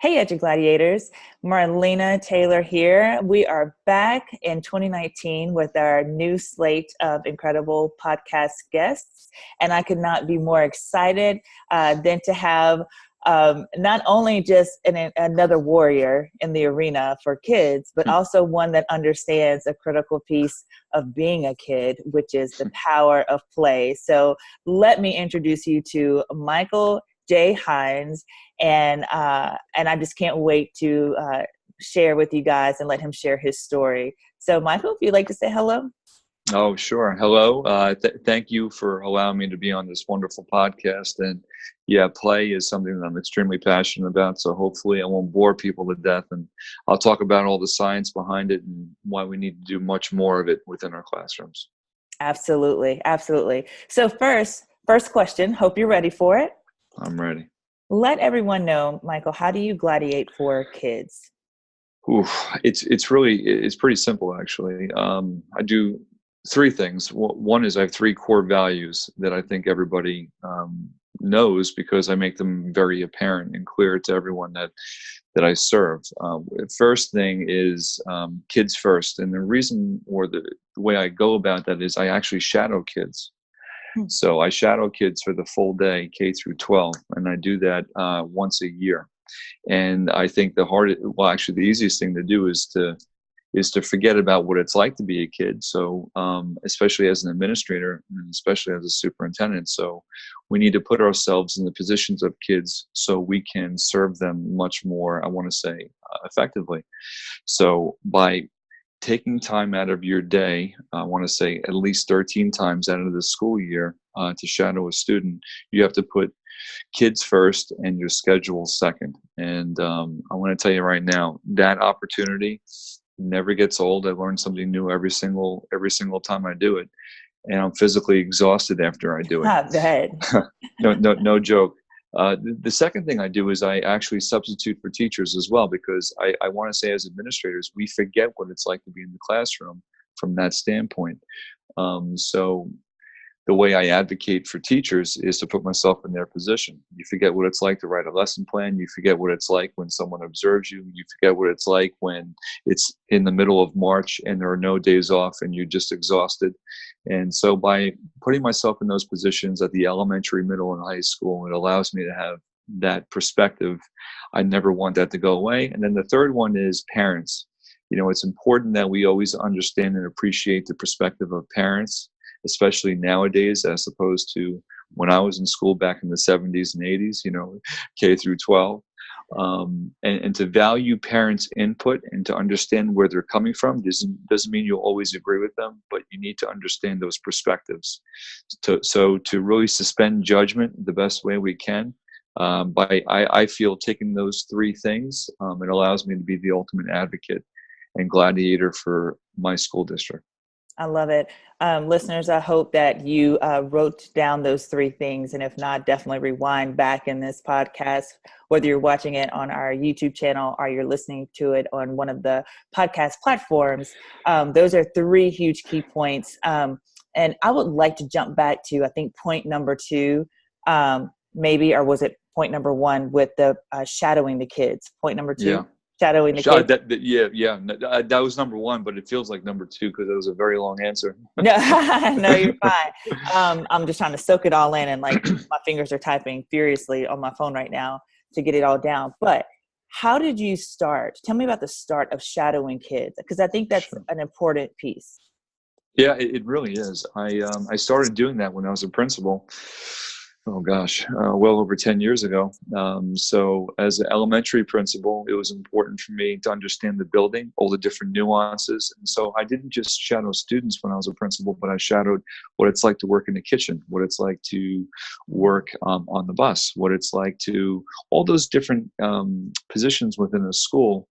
Hey, EduGladiators. Marlena Taylor here. We are back in 2019 with our new slate of incredible podcast guests. And I could not be more excited than to have not only just another warrior in the arena for kids, but also one that understands a critical piece of being a kid, which is the power of play. So let me introduce you to Michael J Heinz, and I just can't wait to share with you guys and let him share his story. So, Michael, if you'd like to say hello. Oh, sure. Hello. Thank you for allowing me to be on this wonderful podcast. And yeah, play is something that I'm extremely passionate about. So hopefully I won't bore people to death. And I'll talk about all the science behind it and why we need to do much more of it within our classrooms. Absolutely. Absolutely. So first question, hope you're ready for it. I'm ready. Let everyone know, Michael, how do you gladiate for kids? It's pretty simple, actually. I do three things. One is I have three core values that I think everybody knows because I make them very apparent and clear to everyone that I serve. First thing is kids first, and the reason or the way I go about that is I actually shadow kids. So I shadow kids for the full day, K through 12, and I do that once a year. And I think the easiest thing to do is to forget about what it's like to be a kid. So especially as an administrator and especially as a superintendent. So we need to put ourselves in the positions of kids so we can serve them much more, I want to say, effectively. So by taking time out of your day, I want to say at least 13 times out of the school year to shadow a student, you have to put kids first and your schedule second. And I want to tell you right now, that opportunity never gets old. I learn something new every single time I do it, and I'm physically exhausted after I do it. Go ahead. No joke. The second thing I do is I actually substitute for teachers as well, because I want to say as administrators, we forget what it's like to be in the classroom from that standpoint. So the way I advocate for teachers is to put myself in their position. You forget what it's like to write a lesson plan. You forget what it's like when someone observes you. You forget what it's like when it's in the middle of March and there are no days off and you're just exhausted. And so by putting myself in those positions at the elementary, middle, and high school, it allows me to have that perspective. I never want that to go away. And then the third one is parents. You know, it's important that we always understand and appreciate the perspective of parents, especially nowadays, as opposed to when I was in school back in the 70s and 80s, K through 12. And to value parents' input and to understand where they're coming from doesn't mean you'll always agree with them, but you need to understand those perspectives. So to really suspend judgment the best way we can, I feel taking those three things, it allows me to be the ultimate advocate and gladiator for my school district. I love it. Listeners, I hope that you wrote down those three things. And if not, definitely rewind back in this podcast, whether you're watching it on our YouTube channel or you're listening to it on one of the podcast platforms. Those are three huge key points. And I would like to jump back to, I think, point number 2, maybe, or was it point number 1 with the shadowing the kids? Point number 2? Yeah. Shadowing the kids. That was number 1, but it feels like number 2 because it was a very long answer. No, you're fine. I'm just trying to soak it all in, and like my fingers are typing furiously on my phone right now to get it all down. But how did you start? Tell me about the start of shadowing kids, because I think that's an important piece. Yeah, it really is. I started doing that when I was a principal. Oh gosh, well over 10 years ago. So as an elementary principal, it was important for me to understand the building, all the different nuances. And so I didn't just shadow students when I was a principal, but I shadowed what it's like to work in the kitchen, what it's like to work on the bus, what it's like to all those different positions within a school.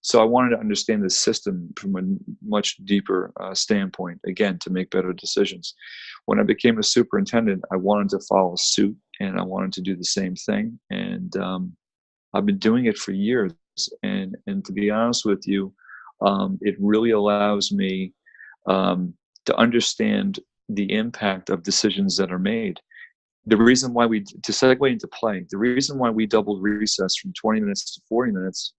So I wanted to understand the system from a much deeper standpoint, again, to make better decisions. When I became a superintendent, I wanted to follow suit and I wanted to do the same thing. And I've been doing it for years. And to be honest with you, it really allows me to understand the impact of decisions that are made. the reason why to segue into play, the reason why we doubled recess from 20 minutes to 40 minutes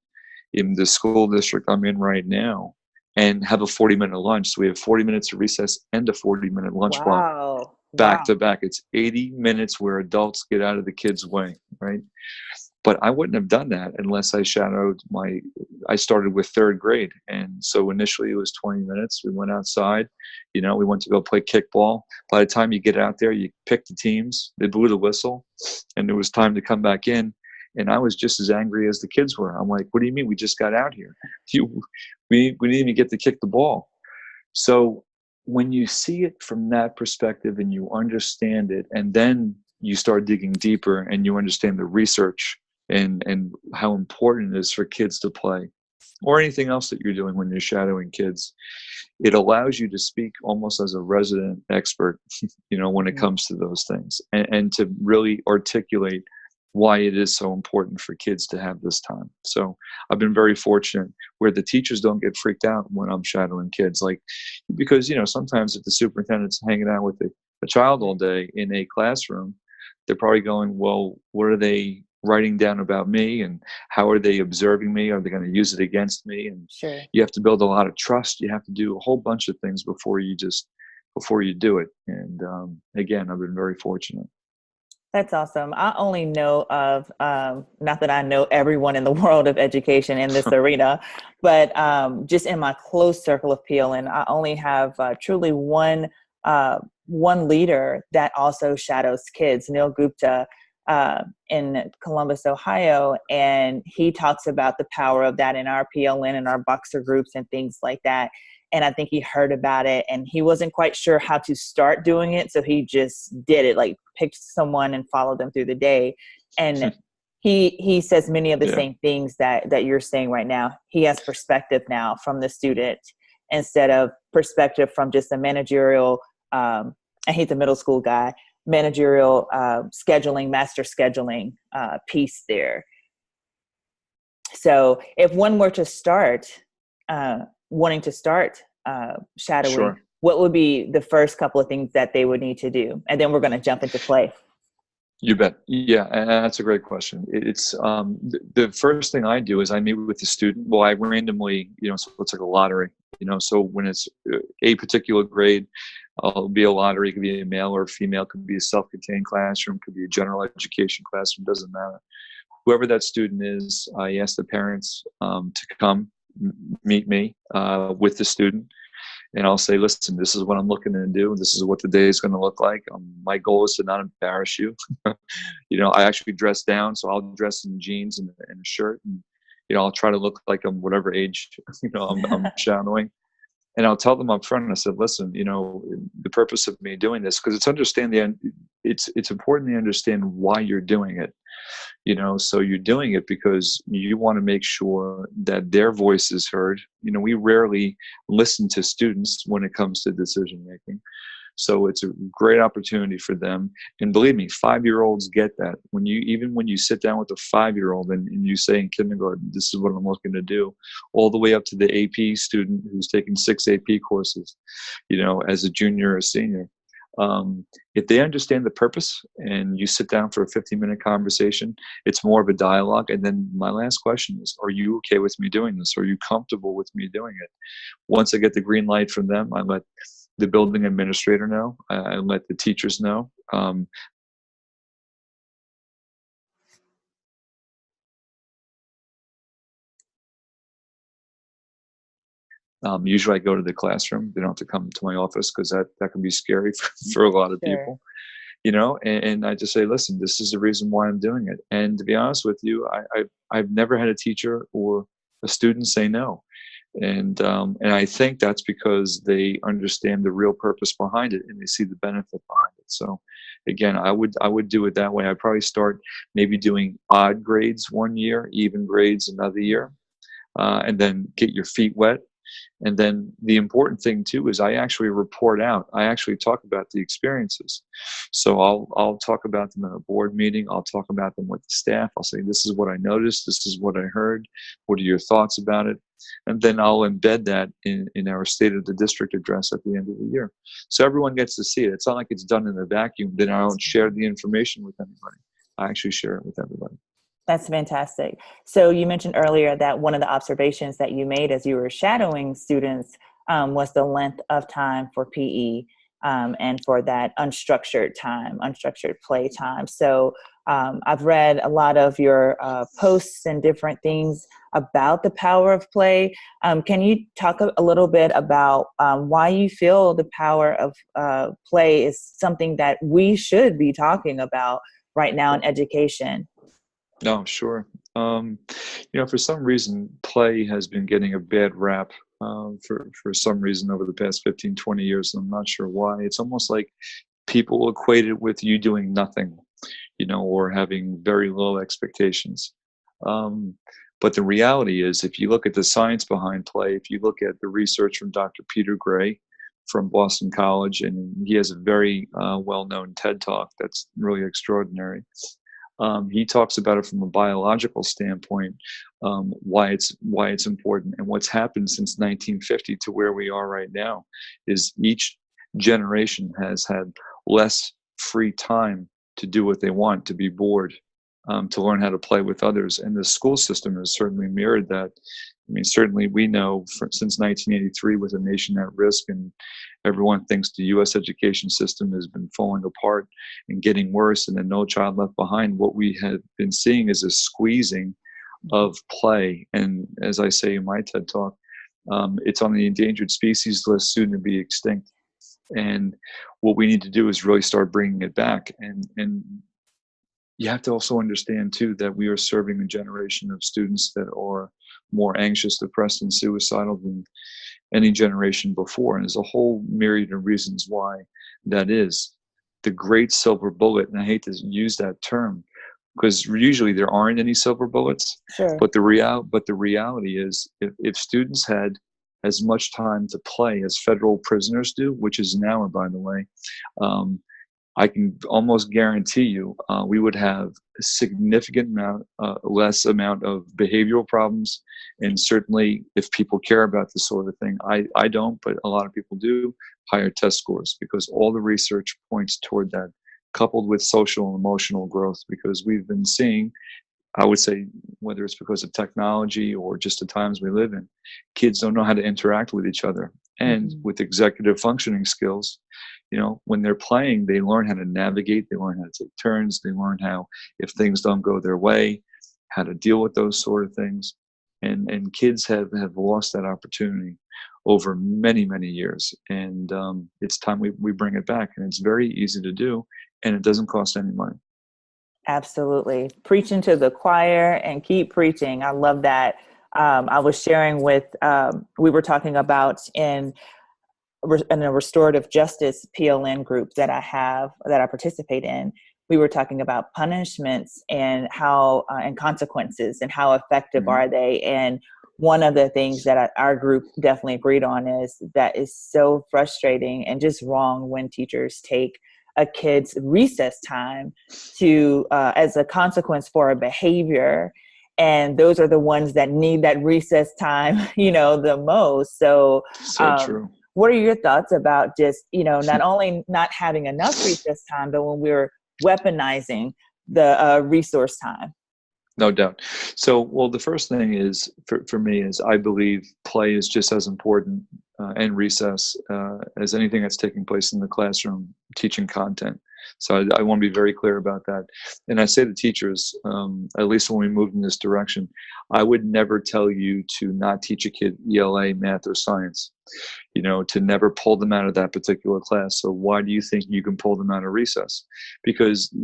in the school district I'm in right now, and have a 40-minute lunch. So we have 40 minutes of recess and a 40-minute lunch block Wow. back Wow. to back. It's 80 minutes where adults get out of the kids' way, right? But I wouldn't have done that unless I started with third grade. And so initially it was 20 minutes. We went outside, we went to go play kickball. By the time you get out there, you pick the teams, they blew the whistle, and it was time to come back in. And I was just as angry as the kids were. I'm like, what do you mean we just got out here? We didn't even get to kick the ball. So when you see it from that perspective and you understand it, and then you start digging deeper and you understand the research and how important it is for kids to play, or anything else that you're doing when you're shadowing kids, it allows you to speak almost as a resident expert, when it comes to those things, and to really articulate why it is so important for kids to have this time. So I've been very fortunate where the teachers don't get freaked out when I'm shadowing kids, because sometimes if the superintendent's hanging out with a child all day in a classroom, they're probably going, well, what are they writing down about me, and how are they observing me? Are they going to use it against me? And Sure. you have to build a lot of trust. You have to do a whole bunch of things before you do it. And again, I've been very fortunate. That's awesome. I only know of, not that I know everyone in the world of education in this arena, but just in my close circle of PLN, I only have truly one leader that also shadows kids, Neil Gupta, in Columbus, Ohio. And he talks about the power of that in our PLN and our Boxer groups and things like that. And I think he heard about it and he wasn't quite sure how to start doing it. So he just did it, picked someone and followed them through the day. And he says many of the same things that you're saying right now. He has perspective now from the student instead of perspective from just a managerial, and he's a middle school guy, managerial scheduling, master scheduling piece there. So if one were to start, wanting to start shadowing, sure, what would be the first couple of things that they would need to do? And then we're going to jump into play. You bet. Yeah, and that's a great question. It's the first thing I do is I meet with the student. Well, I randomly, so it's like a lottery, so when it's a particular grade, it'll be a lottery. It could be a male or a female, it could be a self-contained classroom, could be a general education classroom, doesn't matter. Whoever that student is, I ask the parents to come meet me with the student, and I'll say, listen, this is what I'm looking to do. This is what the day is going to look like. My goal is to not embarrass you. I actually dress down, so I'll dress in jeans and a shirt, and I'll try to look like I'm whatever age I'm shadowing. And I'll tell them up front, I said, listen, the purpose of me doing this, because it's important to understand why you're doing it. So you're doing it because you want to make sure that their voice is heard. We rarely listen to students when it comes to decision making. So it's a great opportunity for them. And believe me, 5-year-olds get that. Even when you sit down with a 5-year-old and you say in kindergarten, this is what I'm looking to do, all the way up to the AP student who's taking 6 AP courses, as a junior or senior. If they understand the purpose and you sit down for a 15-minute conversation, it's more of a dialogue. And then my last question is, are you okay with me doing this? Are you comfortable with me doing it? Once I get the green light from them, I let the building administrator know. I let the teachers know. Usually I go to the classroom. They don't have to come to my office because that can be scary for a lot of people. And I just say, listen, this is the reason why I'm doing it. And to be honest with you, I've never had a teacher or a student say no. And I think that's because they understand the real purpose behind it and they see the benefit behind it. So again, I would do it that way. I'd probably start maybe doing odd grades one year, even grades another year, and then get your feet wet. And then the important thing too is I actually report out. I actually talk about the experiences. So I'll talk about them in a board meeting. I'll talk about them with the staff. I'll say, this is what I noticed. This is what I heard. What are your thoughts about it? And then I'll embed that in our State of the District address at the end of the year. So everyone gets to see it. It's not like it's done in a vacuum. Then I don't share the information with anybody. I actually share it with everybody. That's fantastic. So you mentioned earlier that one of the observations that you made as you were shadowing students was the length of time for PE and for that unstructured time, unstructured play time. So I've read a lot of your posts and different things about the power of play. Can you talk a little bit about why you feel the power of play is something that we should be talking about right now in education? No, sure. For some reason, play has been getting a bad rap for some reason over the past 15, 20 years. And I'm not sure why. It's almost like people equate it with you doing nothing, or having very low expectations. But the reality is, if you look at the science behind play, if you look at the research from Dr. Peter Gray from Boston College, and he has a very well-known TED Talk that's really extraordinary. He talks about it from a biological standpoint, why it's important, and what's happened since 1950 to where we are right now is each generation has had less free time to do what they want, to be bored, to learn how to play with others, and the school system has certainly mirrored that. I mean, certainly we know since 1983 with a nation at risk, and everyone thinks the U.S. education system has been falling apart and getting worse, and then No Child Left Behind, what we have been seeing is a squeezing of play. And as I say in my TED Talk, it's on the endangered species list, soon to be extinct. And what we need to do is really start bringing it back. And you have to also understand, too, that we are serving a generation of students that are more anxious, depressed, and suicidal than any generation before. And there's a whole myriad of reasons why that is. The great silver bullet, and I hate to use that term, because usually there aren't any silver bullets. Sure. But the reality is, if students had as much time to play as federal prisoners do, which is an hour, by the way, I can almost guarantee you we would have a significant less amount of behavioral problems. And certainly if people care about this sort of thing, I don't, but a lot of people do, higher test scores, because all the research points toward that, coupled with social and emotional growth, because we've been seeing, I would say, whether it's because of technology or just the times we live in, kids don't know how to interact with each other. And with executive functioning skills, when they're playing, they learn how to navigate, they learn how to take turns, they learn how, if things don't go their way, how to deal with those sort of things. And kids have lost that opportunity over many, many years. And it's time we bring it back. And it's very easy to do, and it doesn't cost any money. Absolutely. Preaching to the choir and keep preaching. I love that. I was sharing with, we were talking about in a restorative justice PLN group that I participate in. We were talking about punishments and how, and consequences and how effective are they. And one of the things that our group definitely agreed on is that is so frustrating and just wrong when teachers take a kid's recess time to as a consequence for a behavior, and those are the ones that need that recess time the most. So True. What are your thoughts about just not only not having enough recess time, but when we're weaponizing the resource time? No doubt. So, well, the first thing is, for me, is I believe play is just as important and recess as anything that's taking place in the classroom teaching content. So I want to be very clear about that. And I say to teachers, at least when we move in this direction, I would never tell you to not teach a kid ELA, math, or science, to never pull them out of that particular class. So why do you think you can pull them out of recess? Because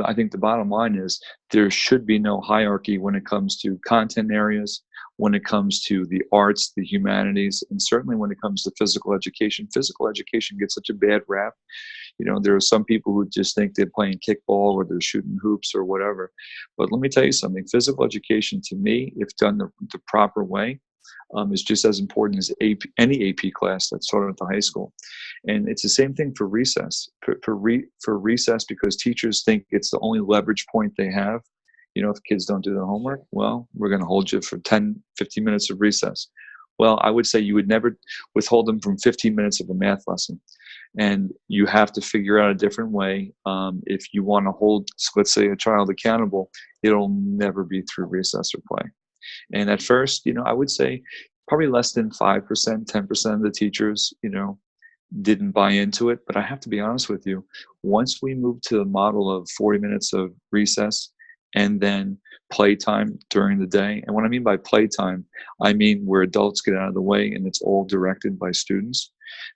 I think the bottom line is there should be no hierarchy when it comes to content areas, when it comes to the arts, the humanities, and certainly when it comes to physical education. Physical education gets such a bad rap. There are some people who just think they're playing kickball or they're shooting hoops or whatever. But let me tell you something. Physical education, to me, if done the proper way, is just as important as any AP class that's taught at the high school. And it's the same thing for recess. For recess, because teachers think it's the only leverage point they have. If kids don't do their homework, well, we're going to hold you for 10, 15 minutes of recess. Well, I would say you would never withhold them from 15 minutes of a math lesson. And you have to figure out a different way. If you want to hold, let's say, a child accountable, it'll never be through recess or play. And at first, I would say probably less than 5%, 10% of the teachers, didn't buy into it. But I have to be honest with you, once we moved to the model of 40 minutes of recess and then playtime during the day, and what I mean by playtime, I mean where adults get out of the way and it's all directed by students,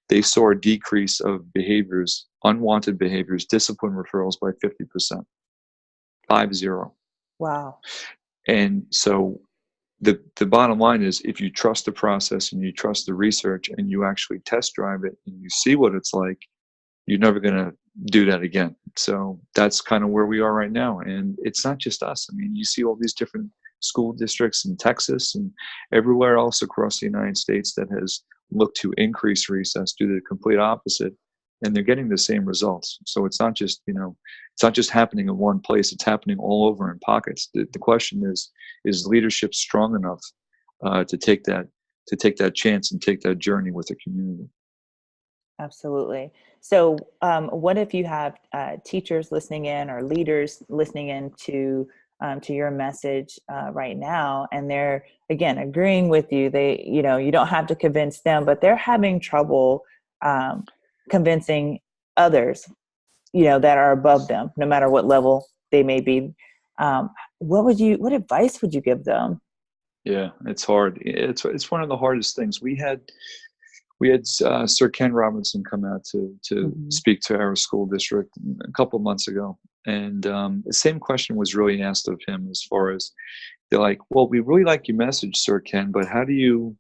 they saw a decrease of behaviors, unwanted behaviors, discipline referrals by 50%. 50. Wow. And so the bottom line is, if you trust the process and you trust the research and you actually test drive it and you see what it's like, you're never going to do that again. So that's kind of where we are right now. And it's not just us. I mean, you see all these different school districts in Texas and everywhere else across the United States that has looked to increase recess, do the complete opposite, and they're getting the same results. So it's not just, it's not just happening in one place, it's happening all over in pockets. The question is leadership strong enough to take that chance and take that journey with the community? Absolutely. So what if you have teachers listening in or leaders listening in to your message right now, and they're, again, agreeing with you? They, you don't have to convince them, but they're having trouble convincing others, that are above them, no matter what level they may be. What advice would you give them? Yeah, it's hard. It's one of the hardest things. We had Sir Ken Robinson come out to Mm-hmm. speak to our school district a couple of months ago, and the same question was really asked of him, as far as, they're like, well, we really like your message, Sir Ken, but how do you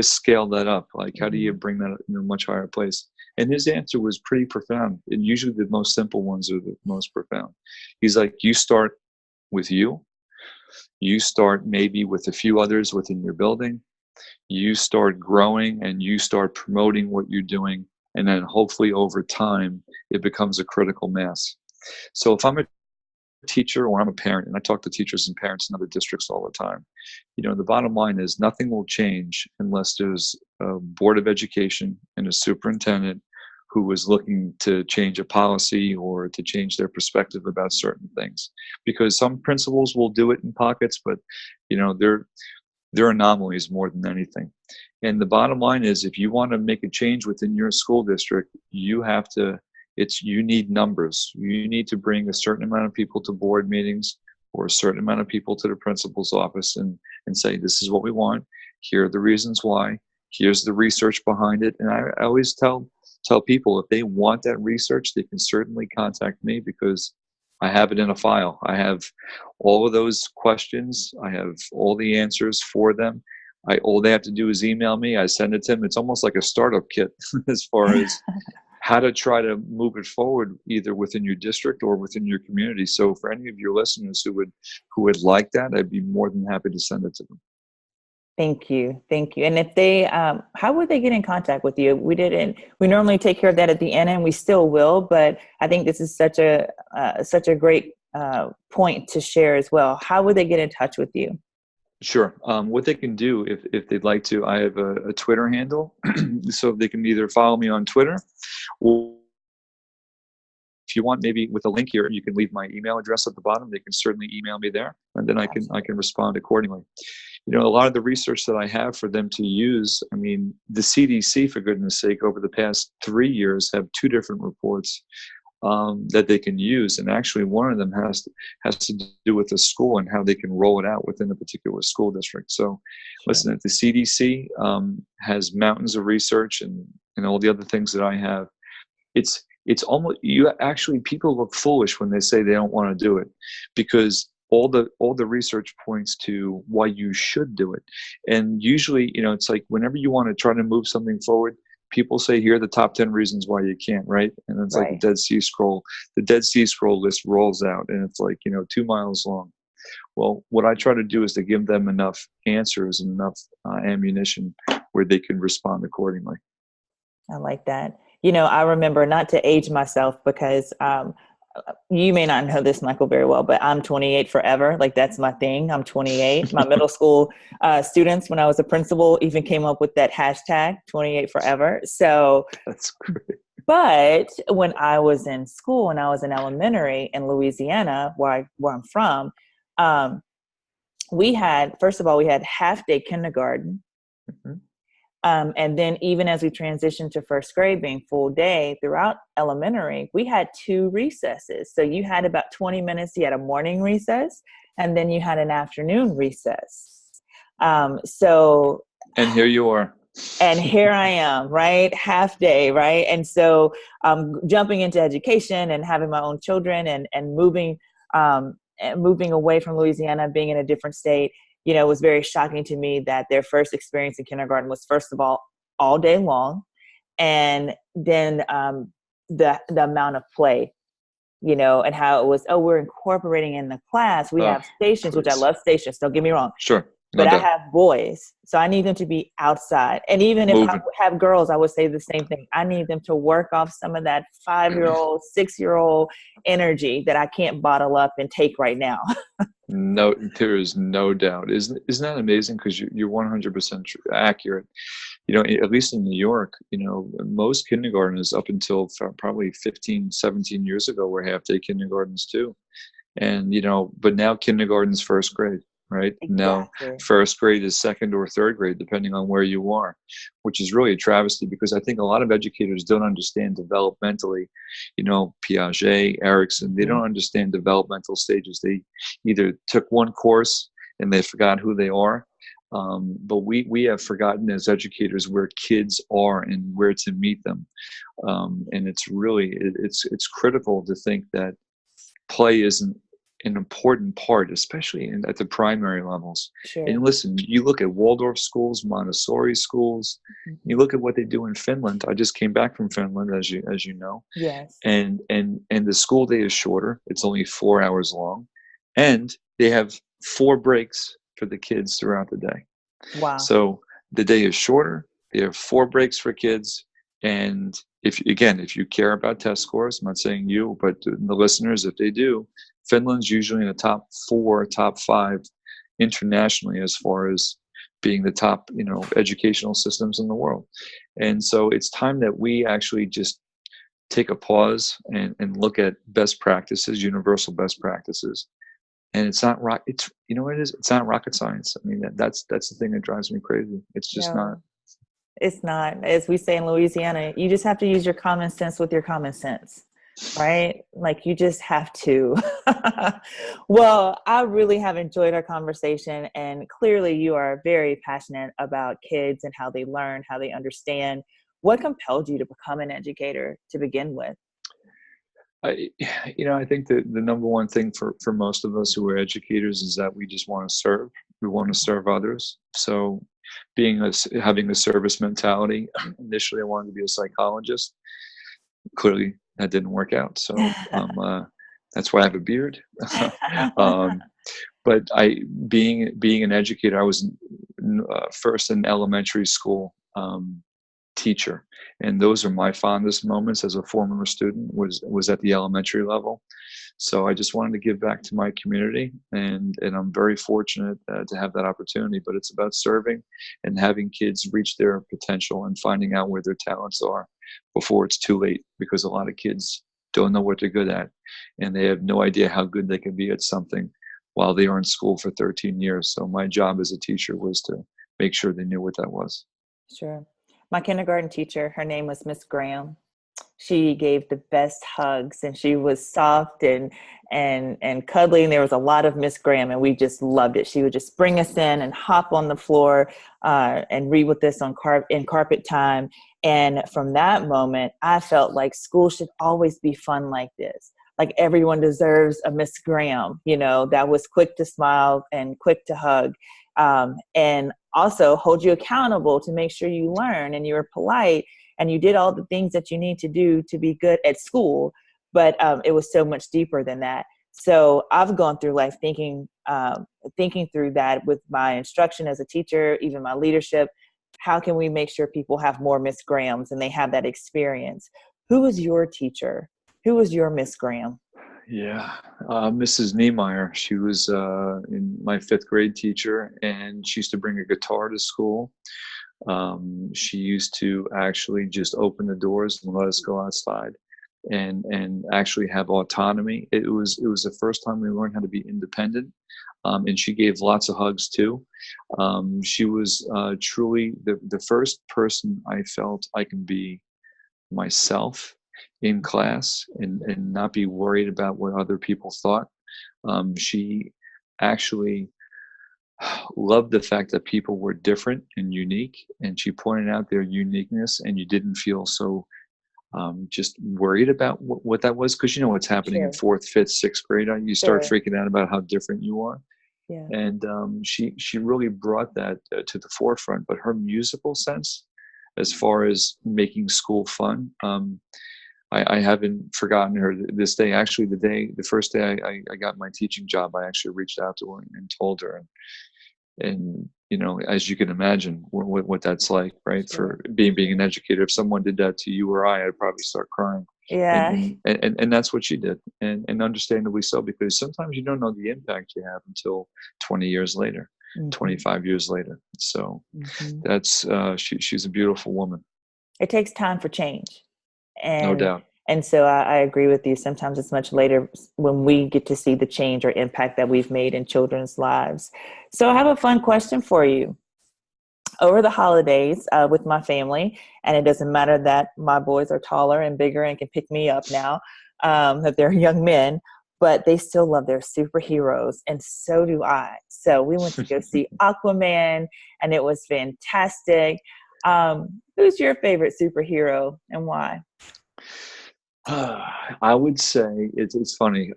scale that up? Like, how do you bring that in a much higher place? And his answer was pretty profound. And usually the most simple ones are the most profound. He's like, you start with you. You start maybe with a few others within your building. You start growing and you start promoting what you're doing. And then hopefully over time, it becomes a critical mass. So if I'm a teacher or I'm a parent, and I talk to teachers and parents in other districts all the time, the bottom line is nothing will change unless there's a board of education and a superintendent who is looking to change a policy or to change their perspective about certain things. Because some principals will do it in pockets, but they're anomalies more than anything. And the bottom line is, if you want to make a change within your school district, you need numbers. You need to bring a certain amount of people to board meetings or a certain amount of people to the principal's office and say, this is what we want. Here are the reasons why. Here's the research behind it. And I always tell people, if they want that research, they can certainly contact me, because I have it in a file. I have all of those questions. I have all the answers for them. All they have to do is email me. I send it to them. It's almost like a startup kit as far as how to try to move it forward, either within your district or within your community. So for any of your listeners who would like that, I'd be more than happy to send it to them. Thank you. And if they, how would they get in contact with you? We normally take care of that at the end, and we still will, but I think this is such a great point to share as well. How would they get in touch with you? Sure. What they can do, if they'd like to, I have a Twitter handle, so they can either follow me on Twitter, or if you want, maybe with a link here, you can leave my email address at the bottom. They can certainly email me there, and then I can respond accordingly. A lot of the research that I have for them to use, I mean, the CDC, for goodness sake, over the past 3 years have 2 different reports that they can use. And actually one of them has to do with the school and how they can roll it out within a particular school district. So listen, if the CDC has mountains of research and all the other things that I have, it's almost, people look foolish when they say they don't want to do it, because all the research points to why you should do it. And usually, it's like whenever you want to try to move something forward, people say, here are the top 10 reasons why you can't, right? And it's like the Dead Sea Scroll. The Dead Sea Scroll list rolls out, and it's like, 2 miles long. Well, what I try to do is to give them enough answers and enough ammunition where they can respond accordingly. I like that. I remember, not to age myself, because you may not know this, Michael, very well, but I'm 28 forever. Like, that's my thing. I'm 28. My middle school students, when I was a principal, even came up with that hashtag 28 forever. So That's great. But when I was in school, when I was in elementary in Louisiana, where I'm from, we had half-day kindergarten. Mm-hmm. And then even as we transitioned to first grade being full day throughout elementary, we had 2 recesses. So you had about 20 minutes, you had a morning recess, and then you had an afternoon recess. And here you are. And here I am, right? Half day, right? And so jumping into education and having my own children and moving away from Louisiana, being in a different state, it was very shocking to me that their first experience in kindergarten was, first of all day long. And then the amount of play, and how it was, we're incorporating in the class. We have stations, which I love stations, don't get me wrong. Sure. But I have boys, so I need them to be outside. And even if I have girls, I would say the same thing. I need them to work off some of that 5-year-old, 6-year-old energy that I can't bottle up and take right now. No, there is no doubt. Isn't that amazing? Because you're 100% accurate. At least in New York, most kindergartens up until probably 15, 17 years ago were half-day kindergartens too. And, but now kindergarten's first grade. Right? Exactly. Now, first grade is second or third grade, depending on where you are, which is really a travesty, because I think a lot of educators don't understand developmentally, Piaget, Erickson, they don't understand developmental stages. They either took one course and they forgot who they are. But we have forgotten as educators where kids are and where to meet them. And it's really, it's critical to think that play isn't an important part, especially at the primary levels. Sure. And listen, you look at Waldorf schools, Montessori schools, you look at what they do in Finland. I just came back from Finland, as you know. Yes. And the school day is shorter. It's only 4 hours long. And they have 4 breaks for the kids throughout the day. Wow. So the day is shorter. They have 4 breaks for kids. And if you care about test scores, I'm not saying you, but the listeners, if they do, Finland's usually in the top 4, top 5 internationally as far as being the top, educational systems in the world. And so it's time that we actually just take a pause and look at best practices, universal best practices. And it's not it's not rocket science. I mean, that's the thing that drives me crazy. It's just not. It's not. As we say in Louisiana, you just have to use your common sense with your common sense. Right? Like, you just have to. Well, I really have enjoyed our conversation, and clearly you are very passionate about kids and how they learn, how they understand. What compelled you to become an educator to begin with? I think the number one thing for most of us who are educators is that we just want to serve. We want to serve others. So having a service mentality, initially I wanted to be a psychologist. Clearly that didn't work out. So that's why I have a beard. But being an educator, I was first an elementary school teacher, and those are my fondest moments as a former student was at the elementary level. So I just wanted to give back to my community, and I'm very fortunate to have that opportunity. But it's about serving and having kids reach their potential and finding out where their talents are before it's too late, because a lot of kids don't know what they're good at, and they have no idea how good they can be at something while they are in school for 13 years. So my job as a teacher was to make sure they knew what that was. Sure. My kindergarten teacher, her name was Miss Graham. She gave the best hugs, and she was soft and cuddly, and there was a lot of Miss Graham, and we just loved it. She would just bring us in and hop on the floor and read with us in carpet time. And from that moment, I felt like school should always be fun like this. Like, everyone deserves a Miss Graham, that was quick to smile and quick to hug, and also hold you accountable to make sure you learn and you're polite and you did all the things that you need to do to be good at school. But it was so much deeper than that. So I've gone through life thinking thinking through that with my instruction as a teacher, even my leadership. How can we make sure people have more Miss Grahams and they have that experience? Who was your teacher? Who was your Miss Graham? Yeah, Mrs. Niemeyer. She was in my fifth grade teacher, and she used to bring a guitar to school. She used to actually just open the doors and let us go outside and actually have autonomy. It was the first time we learned how to be independent. And she gave lots of hugs too. She was truly the first person I felt I can be myself in class and not be worried about what other people thought. She actually loved the fact that people were different and unique, and she pointed out their uniqueness, and you didn't feel so just worried about what that was, because you know what's happening in Sure. fourth, fifth, sixth grade. You start Sure. freaking out about how different you are. Yeah. And she really brought that to the forefront. But her musical sense, as far as making school fun, I haven't forgotten her this day. Actually, the first day I got my teaching job, I actually reached out to her and told her. And you know, as you can imagine, what that's like, right? Sure. For being an educator, if someone did that to you or I'd probably start crying. Yeah. And that's what she did, and understandably so, because sometimes you don't know the impact you have until 20 years later, 25 years later. So that's she's a beautiful woman. It takes time for change. No And doubt. and so I agree with you. Sometimes it's much later when we get to see the change or impact that we've made in children's lives. So I have a fun question for you. Over the holidays with my family, and it doesn't matter that my boys are taller and bigger and can pick me up now, that they're young men, but they still love their superheroes, and so do I. So we went to go see Aquaman, and it was fantastic. Who's your favorite superhero and why? I would say it's funny.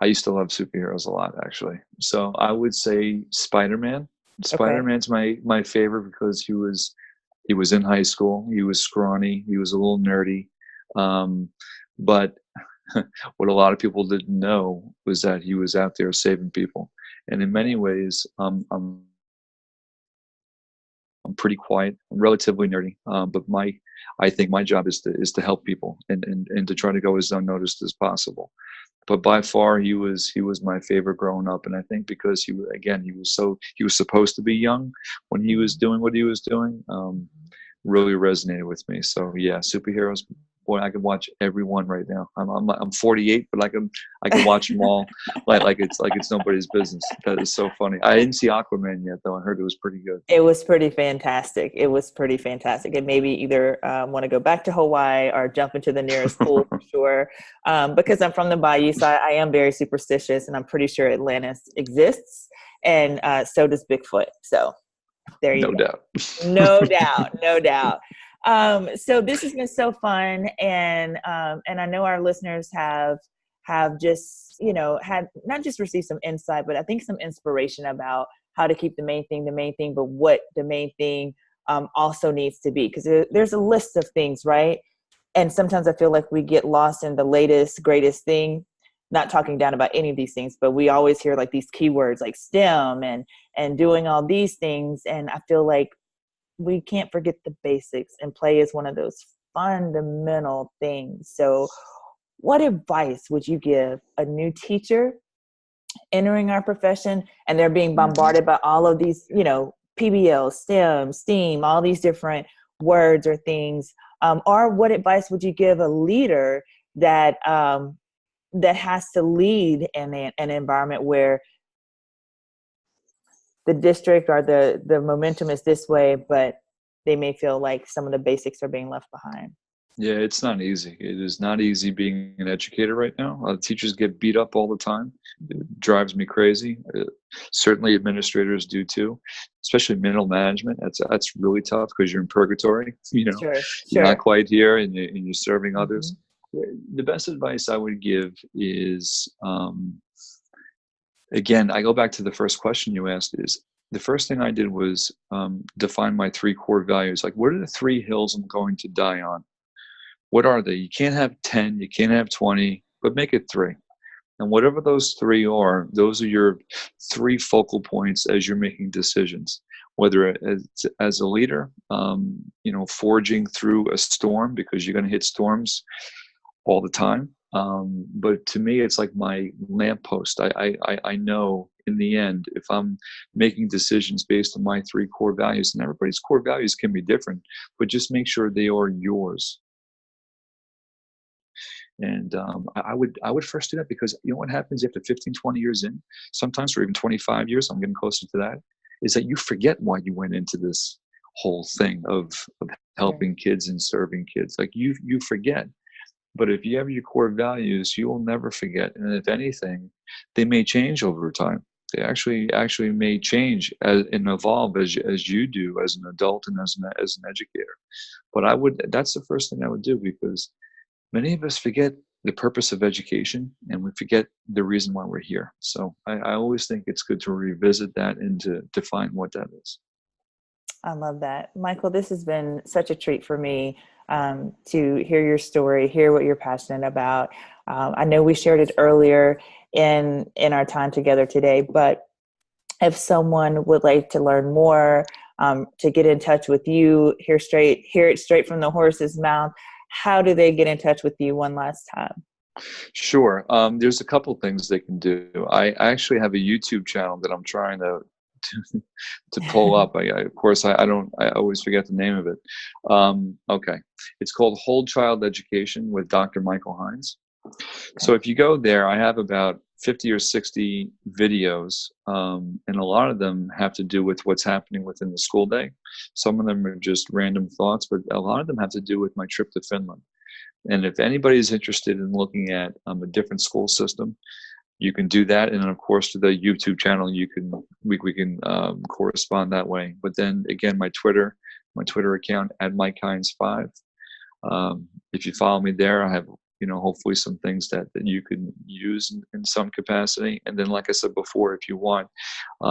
I used to love superheroes a lot, actually. So I would say Spider-Man. Okay. Spider-Man's my favorite because he was in high school. He was scrawny. He was a little nerdy. But what a lot of people didn't know was that he was out there saving people. And in many ways, I'm pretty quiet, I'm relatively nerdy, but I think my job is to help people and to try to go as unnoticed as possible. But by far, he was my favorite growing up, and I think because he was supposed to be young when he was doing what he was doing, really resonated with me. So yeah, superheroes. Boy, I can watch every one right now. I'm 48, but I can watch them all like it's nobody's business. That is so funny. I didn't see Aquaman yet, though. I heard it was pretty good. It was pretty fantastic. It was pretty fantastic. And maybe either want to go back to Hawaii or jump into the nearest pool for sure. Because I'm from the Bayou, so I am very superstitious, and I'm pretty sure Atlantis exists, and so does Bigfoot. So there you No go. doubt. No doubt. No doubt. So this has been so fun, and I know our listeners have just had not just received some insight, but I think some inspiration about how to keep the main thing, but what the main thing also needs to be, because there's a list of things, right? And sometimes I feel like we get lost in the latest, greatest thing. Not talking down about any of these things, but we always hear like these keywords like STEM and doing all these things, and I feel like we can't forget the basics, and play is one of those fundamental things. So what advice would you give a new teacher entering our profession, and they're being bombarded by all of these, PBL, STEM, STEAM, all these different words or things? Or what advice would you give a leader that has to lead in an environment where the district or the momentum is this way, but they may feel like some of the basics are being left behind? Yeah, it's not easy. It is not easy being an educator right now. Teachers get beat up all the time. It drives me crazy. Certainly administrators do too, especially middle management. That's really tough because you're in purgatory. Sure. You're not quite here, and you're serving others. The best advice I would give is, again, I go back to the first question you asked. Is the first thing I did was define my 3 core values. Like, what are the 3 hills I'm going to die on? What are they? You can't have 10, you can't have 20, but make it 3. And whatever those three are, those are your three focal points as you're making decisions. Whether as a leader, forging through a storm, because you're going to hit storms all the time. But to me, it's like my lamppost. I know in the end, if I'm making decisions based on my three core values, and everybody's core values can be different, but just make sure they are yours. And I would first do that, because you know what happens after 15, 20 years in, sometimes, or even 25 years, I'm getting closer to that, is that you forget why you went into this whole thing of helping kids and serving kids. Like you forget. But if you have your core values, you will never forget. And if anything, they may change over time. They actually may change and evolve as you do as an adult and as an educator. But that's the first thing I would do, because many of us forget the purpose of education, and we forget the reason why we're here. So I always think it's good to revisit that and to define what that is. I love that. Michael, this has been such a treat for me to hear your story, hear what you're passionate about. I know we shared it earlier in our time together today, but if someone would like to learn more, to get in touch with you, hear it straight from the horse's mouth, how do they get in touch with you one last time? Sure. There's a couple things they can do. I actually have a YouTube channel that I'm trying to pull up. Of course, I always forget the name of it. Okay. It's called Whole Child Education with Dr. Michael Heinz. So if you go there, I have about 50 or 60 videos, and a lot of them have to do with what's happening within the school day. Some of them are just random thoughts, but a lot of them have to do with my trip to Finland. And if anybody is interested in looking at a different school system, you can do that. And then, of course, to the YouTube channel, we can correspond that way. But then again, my Twitter account at Mike Heinz 5. If you follow me there, I have hopefully some things that you can use in some capacity. And then, like I said before, if you want,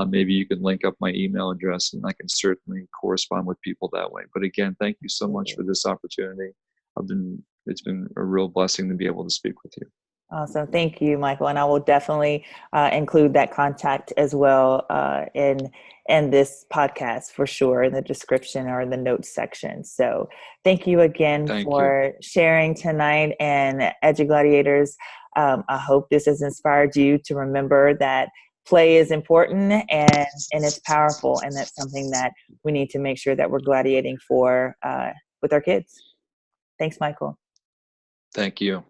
maybe you can link up my email address, and I can certainly correspond with people that way. But again, thank you so much for this opportunity. It's been a real blessing to be able to speak with you. Awesome. Thank you, Michael. And I will definitely include that contact as well in this podcast for sure, in the description or in the notes section. So thank you again for sharing tonight. And EduGladiators, I hope this has inspired you to remember that play is important and it's powerful. And that's something that we need to make sure that we're gladiating for with our kids. Thanks, Michael. Thank you.